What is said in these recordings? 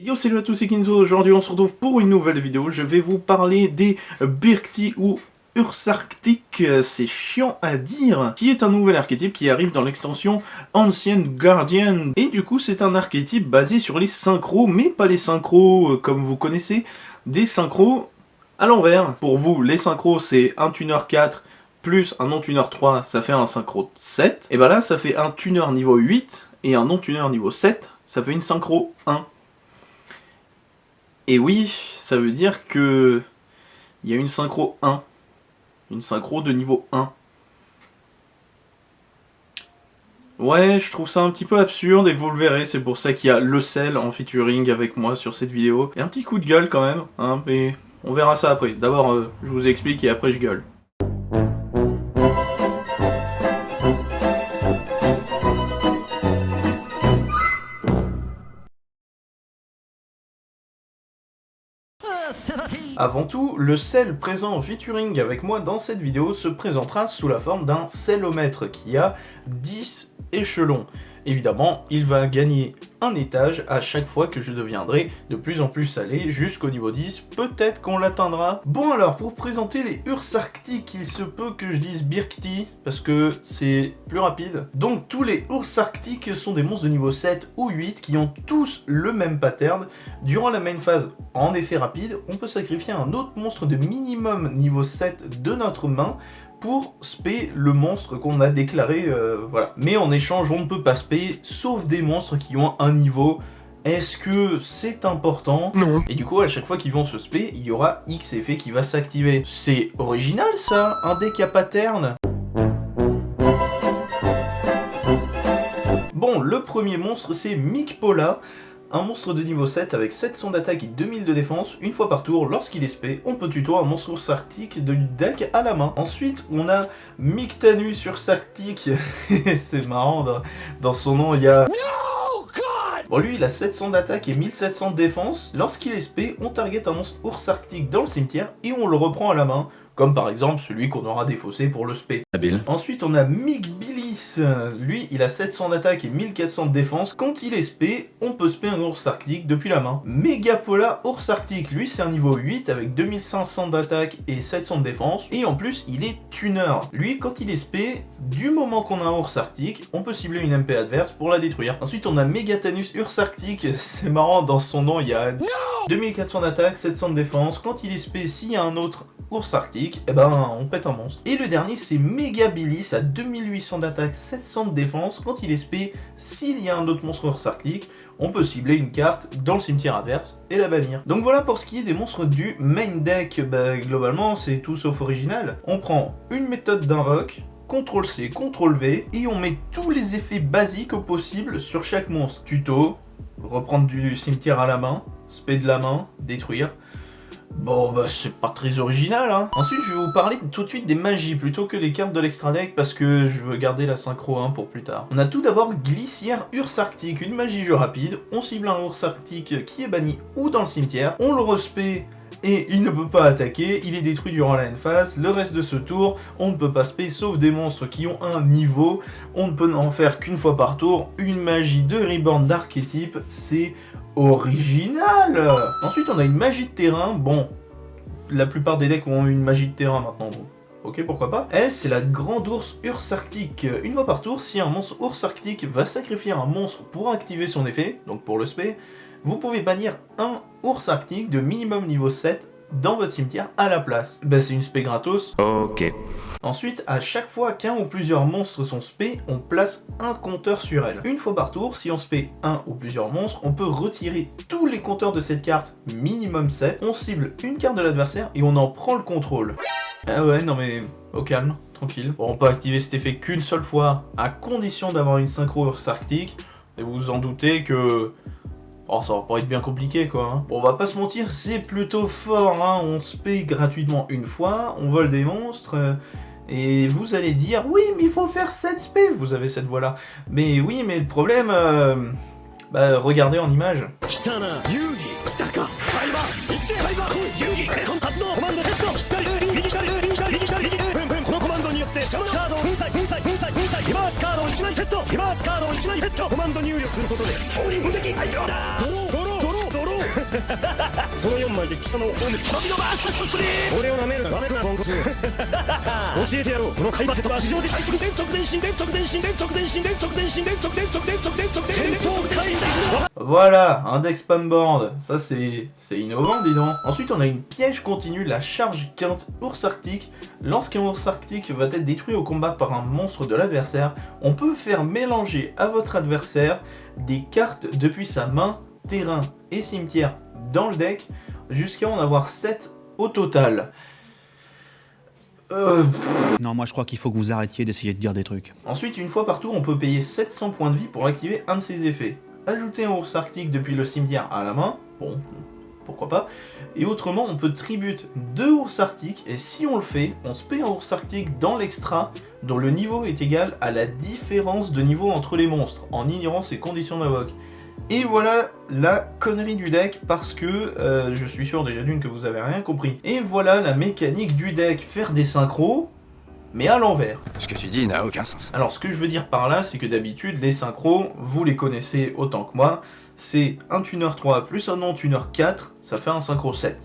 Yo, salut à tous, c'est Kinzo. Aujourd'hui on se retrouve pour une nouvelle vidéo. Je vais vous parler des Birkti ou Ursarctic, c'est chiant à dire, qui est un nouvel archétype qui arrive dans l'extension Ancient Guardian. Et du coup c'est un archétype basé sur les synchros, mais pas les synchros comme vous connaissez, des synchros à l'envers. Pour vous, les synchros c'est un tuner 4 plus un non-tuner 3, ça fait un synchro 7. Et ben là ça fait un tuner niveau 8 et un non-tuner niveau 7, ça fait une synchro 1. Et oui, ça veut dire que il y a une synchro 1. Une synchro de niveau 1. Ouais, je trouve ça un petit peu absurde et vous le verrez, c'est pour ça qu'il y a le sel en featuring avec moi sur cette vidéo. Et un petit coup de gueule quand même, hein, mais on verra ça après. D'abord, je vous explique et après je gueule. Avant tout, le sel présent en featuring avec moi dans cette vidéo se présentera sous la forme d'un selomètre qui a 10 échelons. Évidemment, il va gagner un étage à chaque fois que je deviendrai de plus en plus salé jusqu'au niveau 10. Peut-être qu'on l'atteindra. Bon alors, pour présenter les Ursarctic, il se peut que je dise Birkti, parce que c'est plus rapide. Donc tous les Ursarctic sont des monstres de niveau 7 ou 8 qui ont tous le même pattern. Durant la main phase, en effet rapide, on peut sacrifier un autre monstre de minimum niveau 7 de notre main pour spé le monstre qu'on a déclaré, voilà. Mais en échange, on ne peut pas spé, sauf des monstres qui ont un niveau. Est-ce que c'est important? Non. Et du coup, à chaque fois qu'ils vont se spé, il y aura X effet qui va s'activer. C'est original ça, un deck à pattern. Bon, le premier monstre, c'est Mikpola. Un monstre de niveau 7 avec 700 d'attaque et 2000 de défense. Une fois par tour, lorsqu'il est spé, on peut tutoyer un monstre Ursarctic du deck à la main. Ensuite, on a Mictanus Ursarctic. C'est marrant, dans son nom, il y a... Bon, lui, il a 700 d'attaque et 1700 de défense. Lorsqu'il est spé, on target un monstre Ursarctic dans le cimetière et on le reprend à la main. Comme par exemple celui qu'on aura défaussé pour le spé. Habile. Ensuite, on a Mikbilis. Lui, il a 700 d'attaque et 1400 de défense. Quand il est spé, on peut spé un Ursarctic depuis la main. Megapola Ursarctic, lui, c'est un niveau 8 avec 2500 d'attaque et 700 de défense. Et en plus, il est tuner. Lui, quand il est spé, du moment qu'on a un Ursarctic, on peut cibler une MP adverse pour la détruire. Ensuite, on a Megatanus Ursarctic. C'est marrant, dans son nom, il y a 2400 d'attaque, 700 de défense. Quand il est spé, s'il y a un autre Ursarctic, et ben on pète un monstre. Et le dernier c'est Megabilis à 2800 d'attaque, 700 de défense. Quand il est spé, s'il y a un autre monstre Ursarctic, on peut cibler une carte dans le cimetière adverse et la bannir. Donc voilà pour ce qui est des monstres du main deck. Bah globalement c'est tout sauf original. On prend une méthode d'invoque, CTRL-C, CTRL-V, et on met tous les effets basiques au possible sur chaque monstre. Tuto, reprendre du cimetière à la main, spé de la main, détruire. Bon bah c'est pas très original hein. Ensuite je vais vous parler tout de suite des magies plutôt que des cartes de l'extra deck parce que je veux garder la synchro 1 pour plus tard. On a tout d'abord Glissière Ursarctic, une magie jeu rapide. On cible un Ursarctic qui est banni ou dans le cimetière, on le respé et il ne peut pas attaquer, il est détruit durant la end phase. Le reste de ce tour, on ne peut pas spé sauf des monstres qui ont un niveau. On ne peut en faire qu'une fois par tour. Une magie de reborn d'archétype, c'est original. Ensuite on a une magie de terrain. Bon, la plupart des decks ont une magie de terrain maintenant, bon. Ok, pourquoi pas. Elle, c'est la Grande Ours Ursarctic. Une fois par tour, si un monstre Ursarctic va sacrifier un monstre pour activer son effet, donc pour le spé, vous pouvez bannir un Ursarctic de minimum niveau 7 dans votre cimetière à la place. Bah c'est une spé gratos. Ok. Ensuite, à chaque fois qu'un ou plusieurs monstres sont spé, on place un compteur sur elle. Une fois par tour, si on spé un ou plusieurs monstres, on peut retirer tous les compteurs de cette carte, minimum 7. On cible une carte de l'adversaire et on en prend le contrôle. Ah ouais, non mais au calme, tranquille. Bon, on peut activer cet effet qu'une seule fois, à condition d'avoir une synchro Ursarctic. Et vous vous en doutez que... oh, ça va pas être bien compliqué quoi. Hein. Bon, on va pas se mentir, c'est plutôt fort. Hein. On se paye gratuitement une fois, on vole des monstres. Et vous allez dire, oui, mais il faut faire 7 spé. Vous avez cette voix là. Mais oui, mais le problème, bah regardez en image. その4枚で貴様を葬る時のバーストストストリーム俺を舐めるな舐めるなポンコツ教えてやろうこの海馬セットは地上で最速電速前進電速前進電速前進電速前進電速電速電速電速電速電速 Voilà, index spamboard, ça c'est innovant dis donc. Ensuite on a une piège continue, la charge quinte ours arctique. Lorsqu'un ours arctique va être détruit au combat par un monstre de l'adversaire, on peut faire mélanger à votre adversaire des cartes depuis sa main, terrain et cimetière dans le deck, jusqu'à en avoir 7 au total. Non, moi je crois qu'il faut que vous arrêtiez d'essayer de dire des trucs. Ensuite, une fois par tour, on peut payer 700 points de vie pour activer un de ses effets. Ajouter un ours arctique depuis le cimetière à la main, bon, pourquoi pas. Et autrement, on peut tribute 2 ours arctiques, et si on le fait, on se paye un ours arctique dans l'extra, dont le niveau est égal à la différence de niveau entre les monstres, en ignorant ses conditions d'invoque. Et voilà la connerie du deck, parce que je suis sûr déjà d'une que vous avez rien compris. Et voilà la mécanique du deck, faire des synchros, mais à l'envers. Ce que tu dis n'a aucun sens. Alors ce que je veux dire par là, c'est que d'habitude, les synchros, vous les connaissez autant que moi, c'est un tuner 3 plus un non-tuner 4, ça fait un synchro 7.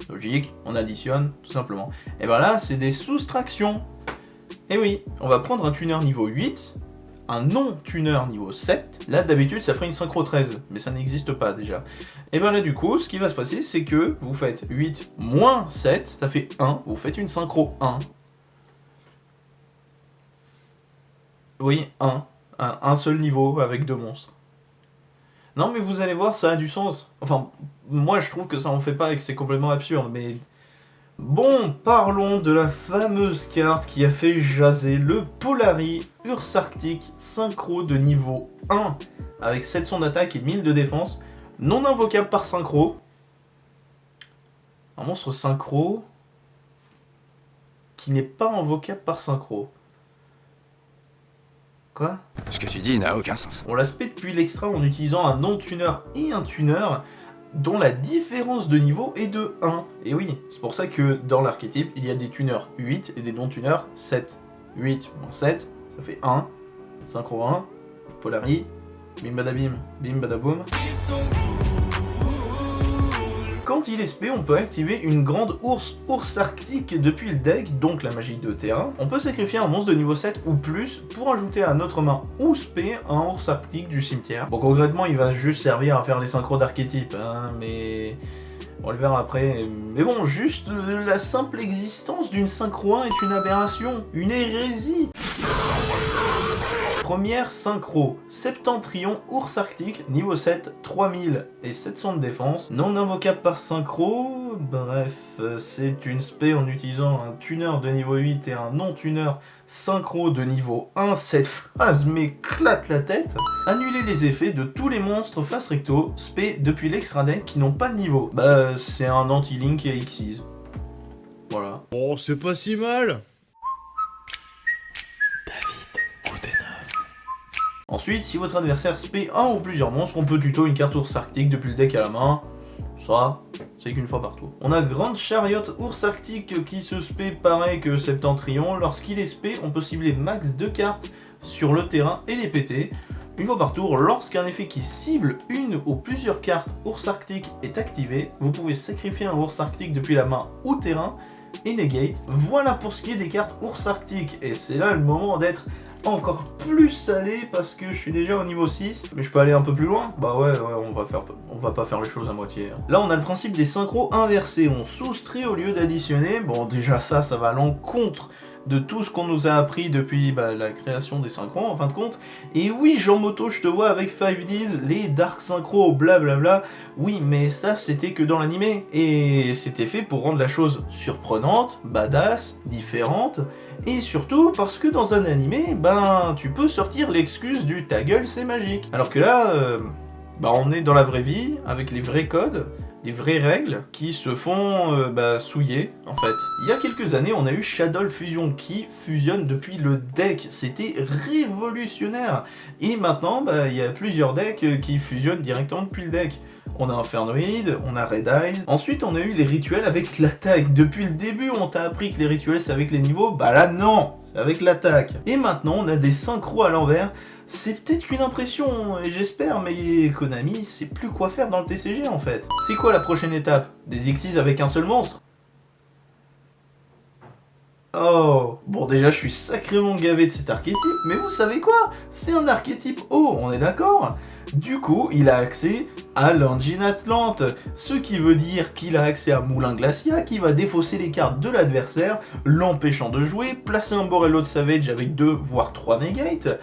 Logique, on additionne, tout simplement. Et ben là, c'est des soustractions. Et oui, on va prendre un tuner niveau 8, un non-tuner niveau 7, là d'habitude ça ferait une synchro 13, mais ça n'existe pas déjà. Et ben là du coup, ce qui va se passer, c'est que vous faites 8 moins 7, ça fait 1, vous faites une synchro 1. Oui, un seul niveau avec 2 monstres. Non mais vous allez voir, ça a du sens. Enfin, moi je trouve que ça en fait pas et que c'est complètement absurde, mais... Bon, parlons de la fameuse carte qui a fait jaser le Polari Urs Arctique synchro de niveau 1, avec 700 d'attaque et 1000 de défense, non invocable par synchro. Un monstre synchro qui n'est pas invocable par synchro. Quoi? Ce que tu dis n'a aucun sens. On l'aspect depuis l'extra en utilisant un non-tuner et un tuner, dont la différence de niveau est de 1. Et oui, c'est pour ça que dans l'archétype, il y a des tuners 8 et des non-tuners 7. 8 moins 7, ça fait 1. Synchro 1, Polari, bim badabim, bim badaboum. Quand il est SP, on peut activer une grande ours arctique depuis le deck, donc la magie de terrain. On peut sacrifier un monstre de niveau 7 ou plus pour ajouter à notre main ou SP un ours arctique du cimetière. Bon, concrètement, il va juste servir à faire les synchros d'archétype, hein, mais... on le verra après. Mais bon, juste la simple existence d'une synchro 1 est une aberration, une hérésie. Première synchro, Septentrion Ours Arctique, niveau 7, 3700 de défense, non invocable par synchro, bref, c'est une spé en utilisant un tuner de niveau 8 et un non-tuner synchro de niveau 1, cette phrase m'éclate la tête. Annuler les effets de tous les monstres face recto, spé depuis l'extra deck qui n'ont pas de niveau. Bah, c'est un anti-link et Xyz. Voilà. Oh, c'est pas si mal. Ensuite, si votre adversaire spé un ou plusieurs monstres, on peut tuto une carte ours arctique depuis le deck à la main. Ça, c'est qu'une fois par tour. On a Grand Chariot ours arctique qui se spé pareil que Septentrion. Lorsqu'il est spé, on peut cibler max 2 cartes sur le terrain et les péter. Une fois par tour, lorsqu'un effet qui cible une ou plusieurs cartes ours arctique est activé, vous pouvez sacrifier un ours arctique depuis la main ou terrain et negate. Voilà pour ce qui est des cartes ours arctique. Et c'est là le moment d'être encore plus salé parce que je suis déjà au niveau 6, mais je peux aller un peu plus loin. Bah ouais, on va pas faire les choses à moitié. Là on a le principe des synchros inversés, on soustrait au lieu d'additionner. Bon déjà ça va à l'encontre de tout ce qu'on nous a appris depuis la création des synchros en fin de compte. Et oui, Jean Moto, je te vois avec 5Ds, les dark synchros, blablabla. Oui, mais ça c'était que dans l'animé. Et c'était fait pour rendre la chose surprenante, badass, différente. Et surtout parce que dans un animé, tu peux sortir l'excuse du ta gueule c'est magique. Alors que là, on est dans la vraie vie, avec les vrais codes, les vraies règles qui se font souiller en fait. Il y a quelques années, on a eu Shadow Fusion qui fusionne depuis le deck. C'était révolutionnaire. Et maintenant, il y a plusieurs decks qui fusionnent directement depuis le deck. On a Infernoid, on a Red Eyes. Ensuite, on a eu les rituels avec l'attaque. Depuis le début, on t'a appris que les rituels c'est avec les niveaux. Bah là, non, c'est avec l'attaque. Et maintenant, on a des synchros à l'envers. c'est peut-être qu'une impression, et j'espère, mais Konami sait plus quoi faire dans le TCG en fait. C'est quoi la prochaine étape? Des Xyz avec un seul monstre? Oh, bon déjà je suis sacrément gavé de cet archétype, mais vous savez quoi? C'est un archétype haut, on est d'accord? Du coup, il a accès à l'Engine Atlante, ce qui veut dire qu'il a accès à Moulin Glacia, qui va défausser les cartes de l'adversaire, l'empêchant de jouer, placer un Borrello de Savage avec 2 voire 3 negates,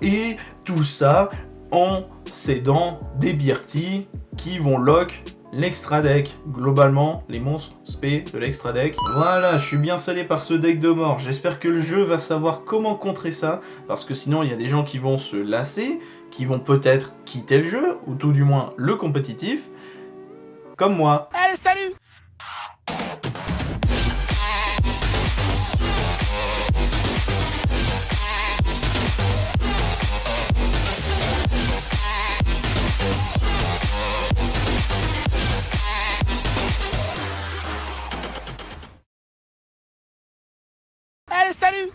et tout ça en cédant des Birti qui vont lock l'extra deck, globalement les monstres spé de l'extra deck. Voilà, je suis bien salé par ce deck de mort, j'espère que le jeu va savoir comment contrer ça, parce que sinon il y a des gens qui vont se lasser, qui vont peut-être quitter le jeu, ou tout du moins le compétitif, comme moi. Allez, salut! Allez, salut!